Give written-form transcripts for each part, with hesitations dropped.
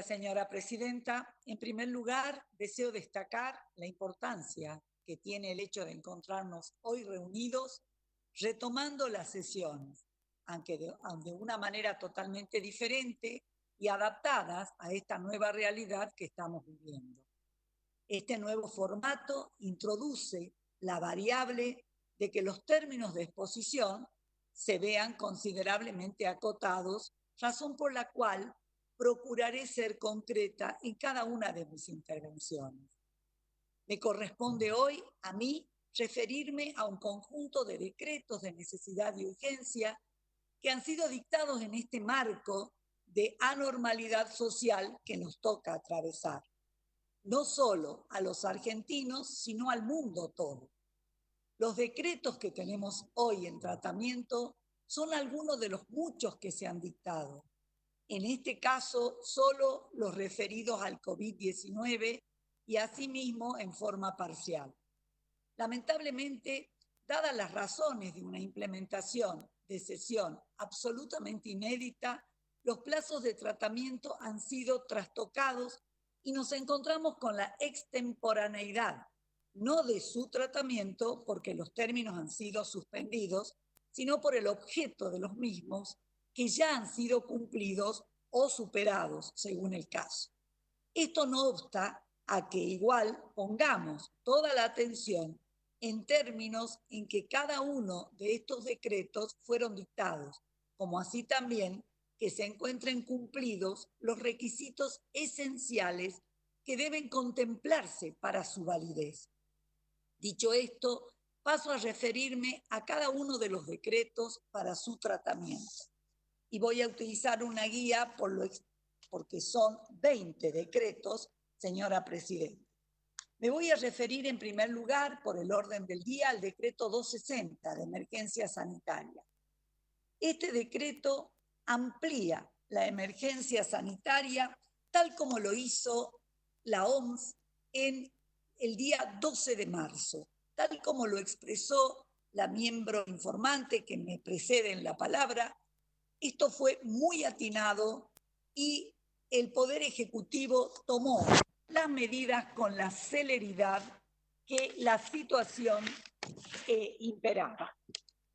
Señora presidenta. En primer lugar, deseo destacar la importancia que tiene el hecho de encontrarnos hoy reunidos, retomando las sesiones, aunque de una manera totalmente diferente y adaptadas a esta nueva realidad que estamos viviendo. Este nuevo formato introduce la variable de que los términos de exposición se vean considerablemente acotados, razón por la cual procuraré ser concreta en cada una de mis intervenciones. Me corresponde hoy a mí referirme a un conjunto de decretos de necesidad y urgencia que han sido dictados en este marco de anormalidad social que nos toca atravesar, no solo a los argentinos, sino al mundo todo. Los decretos que tenemos hoy en tratamiento son algunos de los muchos que se han dictado. En este caso, solo los referidos al COVID-19 y asimismo en forma parcial. Lamentablemente, dadas las razones de una implementación de sesión absolutamente inédita, los plazos de tratamiento han sido trastocados y nos encontramos con la extemporaneidad, no de su tratamiento, porque los términos han sido suspendidos, sino por el objeto de los mismos, que ya han sido cumplidos o superados, según el caso. Esto no obsta a que igual pongamos toda la atención en términos en que cada uno de estos decretos fueron dictados, como así también que se encuentren cumplidos los requisitos esenciales que deben contemplarse para su validez. Dicho esto, paso a referirme a cada uno de los decretos para su tratamiento. Y voy a utilizar una guía porque son 20 decretos, señora presidenta. Me voy a referir en primer lugar, por el orden del día, al decreto 260 de emergencia sanitaria. Este decreto amplía la emergencia sanitaria tal como lo hizo la OMS en el día 12 de marzo, tal como lo expresó la miembro informante que me precede en la palabra. Esto fue muy atinado y el Poder Ejecutivo tomó las medidas con la celeridad que la situación imperaba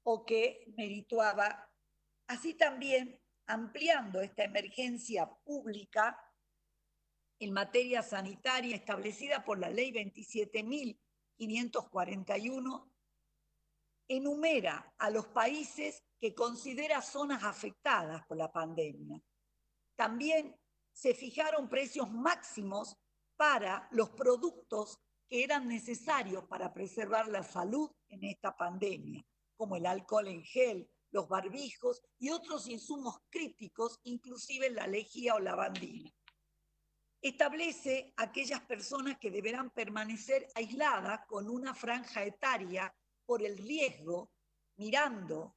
o que merituaba. Así también, ampliando esta emergencia pública en materia sanitaria establecida por la Ley 27.541, enumera a los países que considera zonas afectadas por la pandemia. También se fijaron precios máximos para los productos que eran necesarios para preservar la salud en esta pandemia, como el alcohol en gel, los barbijos y otros insumos críticos, inclusive la lejía o lavandina. Establece aquellas personas que deberán permanecer aisladas con una franja etaria por el riesgo, mirando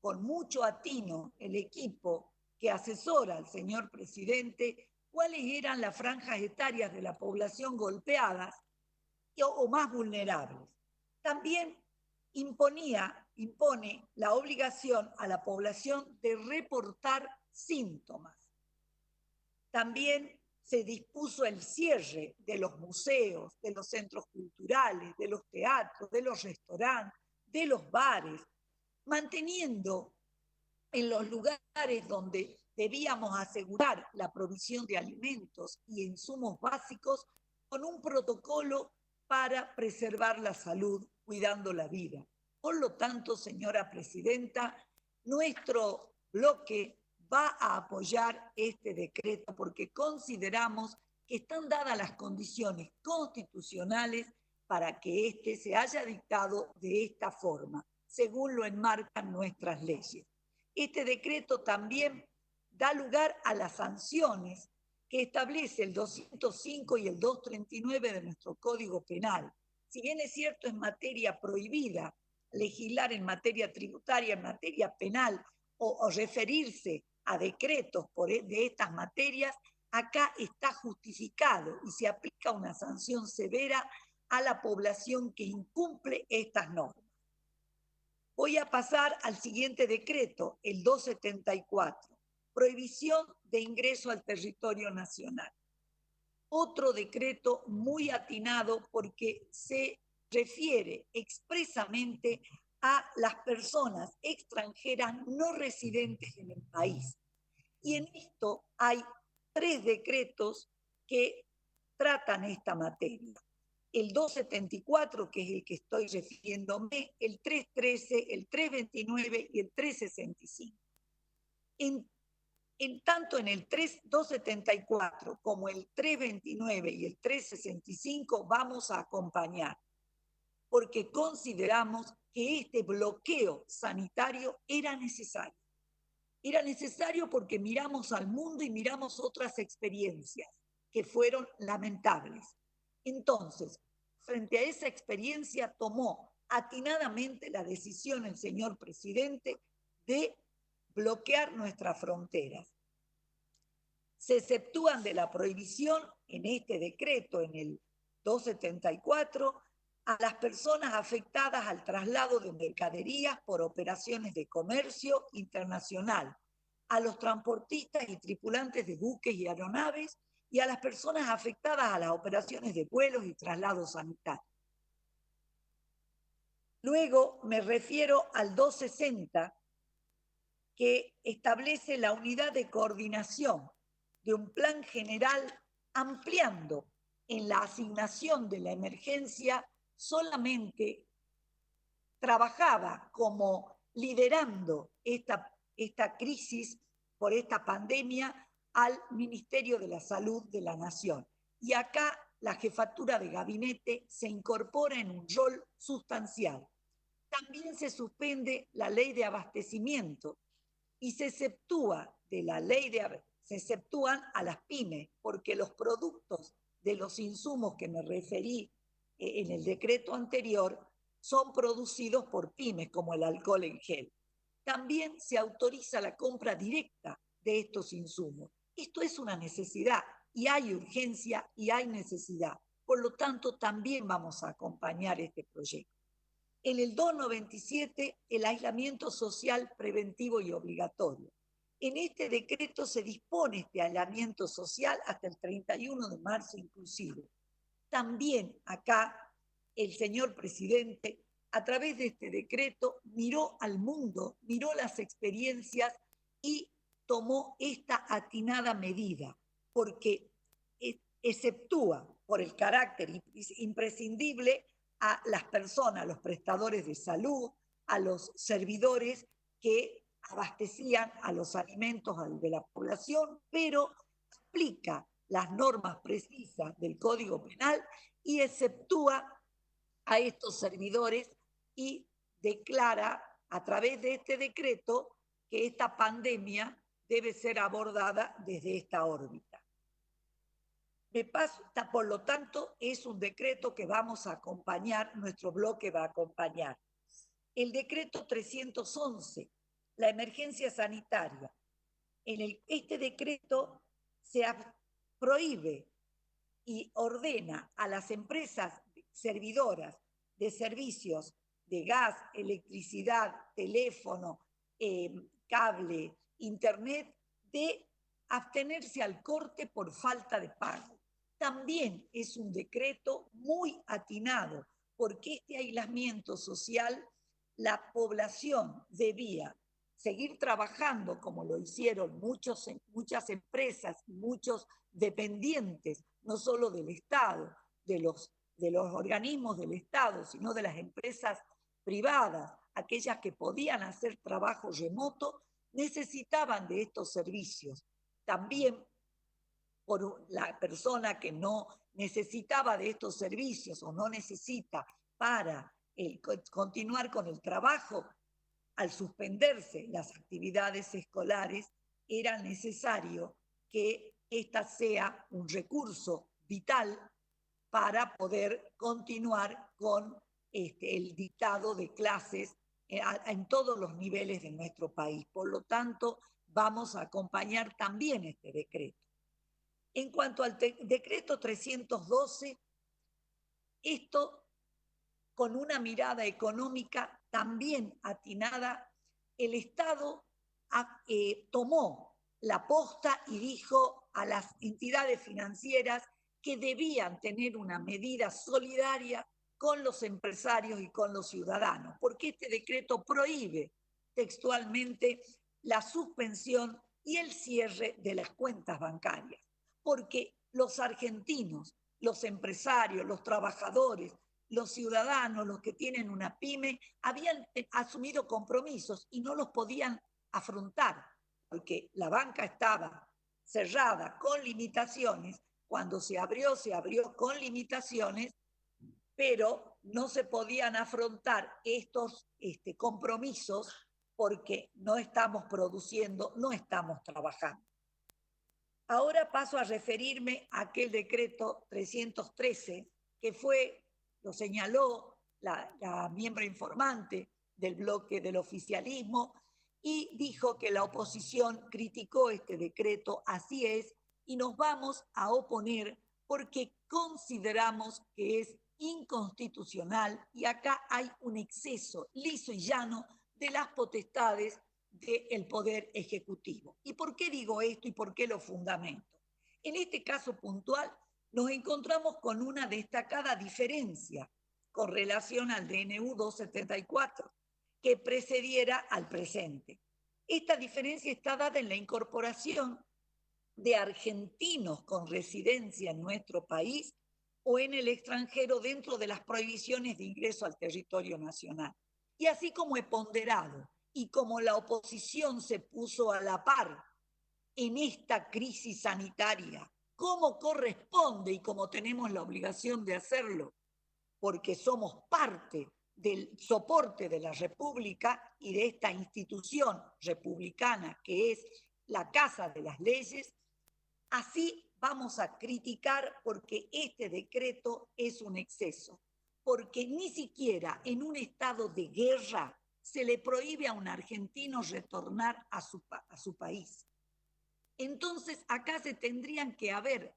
con mucho atino el equipo que asesora al señor presidente cuáles eran las franjas etarias de la población golpeadas o más vulnerables. También impone la obligación a la población de reportar síntomas. También se dispuso el cierre de los museos, de los centros culturales, de los teatros, de los restaurantes, de los bares, manteniendo en los lugares donde debíamos asegurar la provisión de alimentos y insumos básicos con un protocolo para preservar la salud, cuidando la vida. Por lo tanto, señora presidenta, nuestro bloque va a apoyar este decreto porque consideramos que están dadas las condiciones constitucionales para que este se haya dictado de esta forma, según lo enmarcan nuestras leyes. Este decreto también da lugar a las sanciones que establece el 205 y el 239 de nuestro Código Penal. Si bien es cierto, es materia prohibida legislar en materia tributaria, en materia penal o referirse a decretos de estas materias, acá está justificado y se aplica una sanción severa a la población que incumple estas normas. Voy a pasar al siguiente decreto, el 274. prohibición de ingreso al territorio nacional. Otro decreto muy atinado porque se refiere expresamente a las personas extranjeras no residentes en el país. Y en esto hay 3 decretos que tratan esta materia. El 274, que es el que estoy refiriéndome, el 313, el 329 y el 365. Tanto en el 274 como el 329 y el 365 vamos a acompañar, porque consideramos que este bloqueo sanitario era necesario. Era necesario porque miramos al mundo y miramos otras experiencias que fueron lamentables. Entonces, frente a esa experiencia, tomó atinadamente la decisión el señor presidente de bloquear nuestras fronteras. Se exceptúan de la prohibición en este decreto, en el 274, a las personas afectadas al traslado de mercaderías por operaciones de comercio internacional, a los transportistas y tripulantes de buques y aeronaves y a las personas afectadas a las operaciones de vuelos y traslados sanitarios. Luego me refiero al 260, que establece la unidad de coordinación de un plan general ampliando en la asignación de la emergencia solamente trabajaba como liderando esta crisis por esta pandemia al Ministerio de la Salud de la Nación. Y acá la jefatura de gabinete se incorpora en un rol sustancial. También se suspende la ley de abastecimiento y se exceptúan a las pymes, porque los productos de los insumos que me referí en el decreto anterior son producidos por pymes, como el alcohol en gel. También se autoriza la compra directa de estos insumos. Esto es una necesidad y hay urgencia y hay necesidad. Por lo tanto, también vamos a acompañar este proyecto. En el 297, el aislamiento social preventivo y obligatorio. En este decreto se dispone este aislamiento social hasta el 31 de marzo inclusive. También acá el señor presidente, a través de este decreto, miró al mundo, miró las experiencias y tomó esta atinada medida, porque exceptúa por el carácter imprescindible a las personas, a los prestadores de salud, a los servidores que abastecían a los alimentos de la población, pero aplica las normas precisas del Código Penal y exceptúa a estos servidores y declara a través de este decreto que esta pandemia debe ser abordada desde esta órbita. Por lo tanto, es un decreto que vamos a acompañar, nuestro bloque va a acompañar. El decreto 311, la emergencia sanitaria. Este decreto se prohíbe y ordena a las empresas servidoras de servicios de gas, electricidad, teléfono, cable, internet, de abstenerse al corte por falta de pago. También es un decreto muy atinado, porque este aislamiento social, la población debía seguir trabajando como lo hicieron muchas empresas y muchos dependientes, no solo del Estado, de los organismos del Estado, sino de las empresas privadas, aquellas que podían hacer trabajo remoto, necesitaban de estos servicios. También por la persona que no necesitaba de estos servicios o no necesita para continuar con el trabajo, al suspenderse las actividades escolares, era necesario que esta sea un recurso vital para poder continuar con el dictado de clases en todos los niveles de nuestro país. Por lo tanto, vamos a acompañar también este decreto. En cuanto al decreto 312, esto con una mirada económica también atinada, el Estado tomó la posta y dijo a las entidades financieras que debían tener una medida solidaria con los empresarios y con los ciudadanos, porque este decreto prohíbe textualmente la suspensión y el cierre de las cuentas bancarias, porque los argentinos, los empresarios, los trabajadores, los ciudadanos, los que tienen una pyme, habían asumido compromisos y no los podían afrontar, porque la banca estaba cerrada con limitaciones. Cuando se abrió con limitaciones, pero no se podían afrontar estos compromisos porque no estamos produciendo, no estamos trabajando. Ahora paso a referirme a aquel decreto 313, que lo señaló la miembro informante del bloque del oficialismo, y dijo que la oposición criticó este decreto, así es, y nos vamos a oponer porque consideramos que es inconstitucional y acá hay un exceso liso y llano de las potestades del Poder Ejecutivo. ¿Y por qué digo esto y por qué lo fundamento? En este caso puntual nos encontramos con una destacada diferencia con relación al DNU 274, que precediera al presente. Esta diferencia está dada en la incorporación de argentinos con residencia en nuestro país o en el extranjero dentro de las prohibiciones de ingreso al territorio nacional. Y así como he ponderado y como la oposición se puso a la par en esta crisis sanitaria, como corresponde y como tenemos la obligación de hacerlo, porque somos parte del soporte de la República y de esta institución republicana que es la Casa de las Leyes, así vamos a criticar porque este decreto es un exceso, porque ni siquiera en un estado de guerra se le prohíbe a un argentino retornar a su país. Entonces acá se tendrían que haber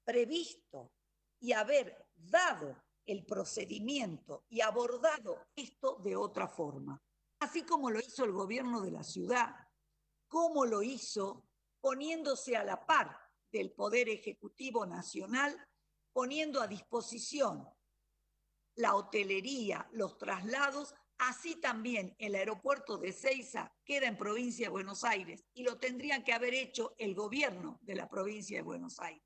previsto y haber dado el procedimiento y abordado esto de otra forma, así como lo hizo el gobierno de la ciudad, como lo hizo poniéndose a la par del Poder Ejecutivo Nacional, poniendo a disposición la hotelería, los traslados, así también el aeropuerto de Ezeiza queda en provincia de Buenos Aires y lo tendrían que haber hecho el gobierno de la provincia de Buenos Aires.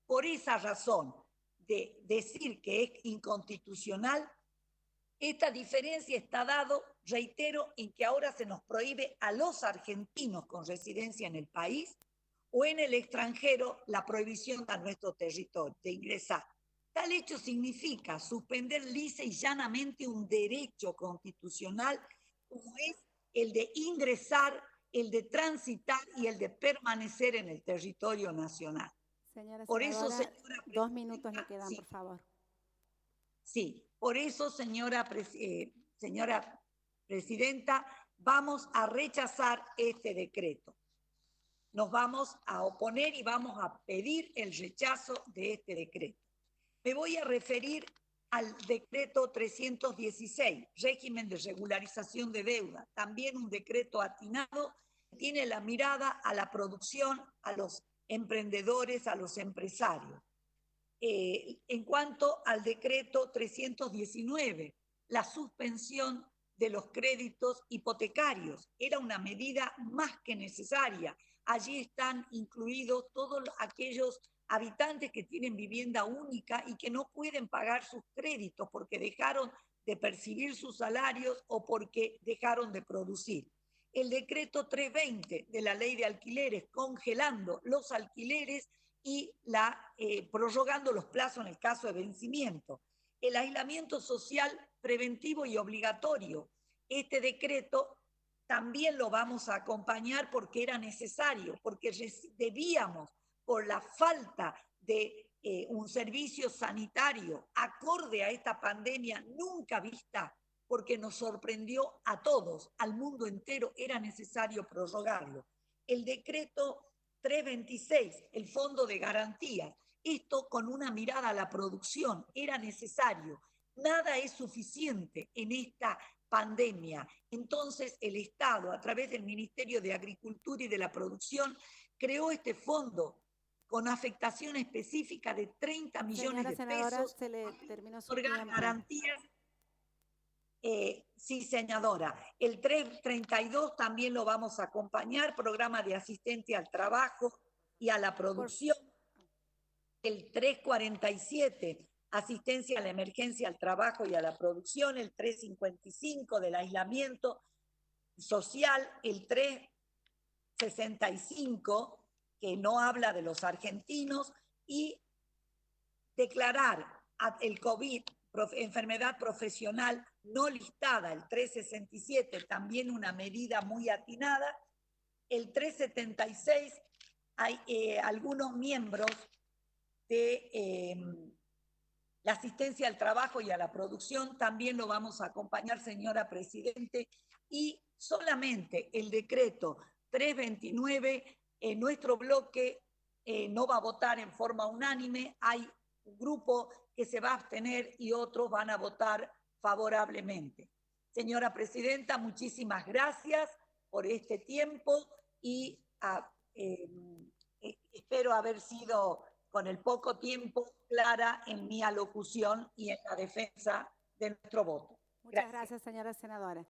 Por esa razón de decir que es inconstitucional, esta diferencia está dado, reitero, en que ahora se nos prohíbe a los argentinos con residencia en el país o en el extranjero la prohibición a nuestro territorio de ingresar. Tal hecho significa suspender lisa y llanamente un derecho constitucional como es el de ingresar, el de transitar y el de permanecer en el territorio nacional. Señora Por eso, senadora, señora 2 minutos le quedan, sí, por favor. Sí, por eso, señora presidenta, vamos a rechazar este decreto. Nos vamos a oponer y vamos a pedir el rechazo de este decreto. Me voy a referir al decreto 316, régimen de regularización de deuda, también un decreto atinado que tiene la mirada a la producción, a los emprendedores, a los empresarios. En cuanto al decreto 319, la suspensión de los créditos hipotecarios, era una medida más que necesaria. Allí están incluidos todos aquellos habitantes que tienen vivienda única y que no pueden pagar sus créditos porque dejaron de percibir sus salarios o porque dejaron de producir. El decreto 320 de la ley de alquileres, congelando los alquileres y prorrogando los plazos en el caso de vencimiento. El aislamiento social preventivo y obligatorio. Este decreto también lo vamos a acompañar porque era necesario, porque debíamos, por la falta de un servicio sanitario acorde a esta pandemia nunca vista, porque nos sorprendió a todos, al mundo entero, era necesario prorrogarlo. El decreto 326, el Fondo de Garantía. Esto con una mirada a la producción era necesario. Nada es suficiente en esta pandemia. Entonces, el Estado, a través del Ministerio de Agricultura y de la Producción, creó este fondo con afectación específica de 30 millones de pesos. Se le terminó su otorgar tiempo. Garantías. Sí, senadora. El 332 también lo vamos a acompañar, programa de asistencia al trabajo y a la producción. El 347, asistencia a la emergencia, al trabajo y a la producción. El 355 del aislamiento social. El 365, que no habla de los argentinos, y declarar el COVID enfermedad profesional no listada, el 367, también una medida muy atinada. El 376, hay algunos miembros de la asistencia al trabajo y a la producción, también lo vamos a acompañar, señora Presidente, y solamente el decreto 329, nuestro bloque no va a votar en forma unánime, hay un grupo que se va a abstener y otros van a votar favorablemente. Señora Presidenta, muchísimas gracias por este tiempo y espero haber sido con el poco tiempo clara en mi alocución y en la defensa de nuestro voto. Muchas gracias, señora senadora.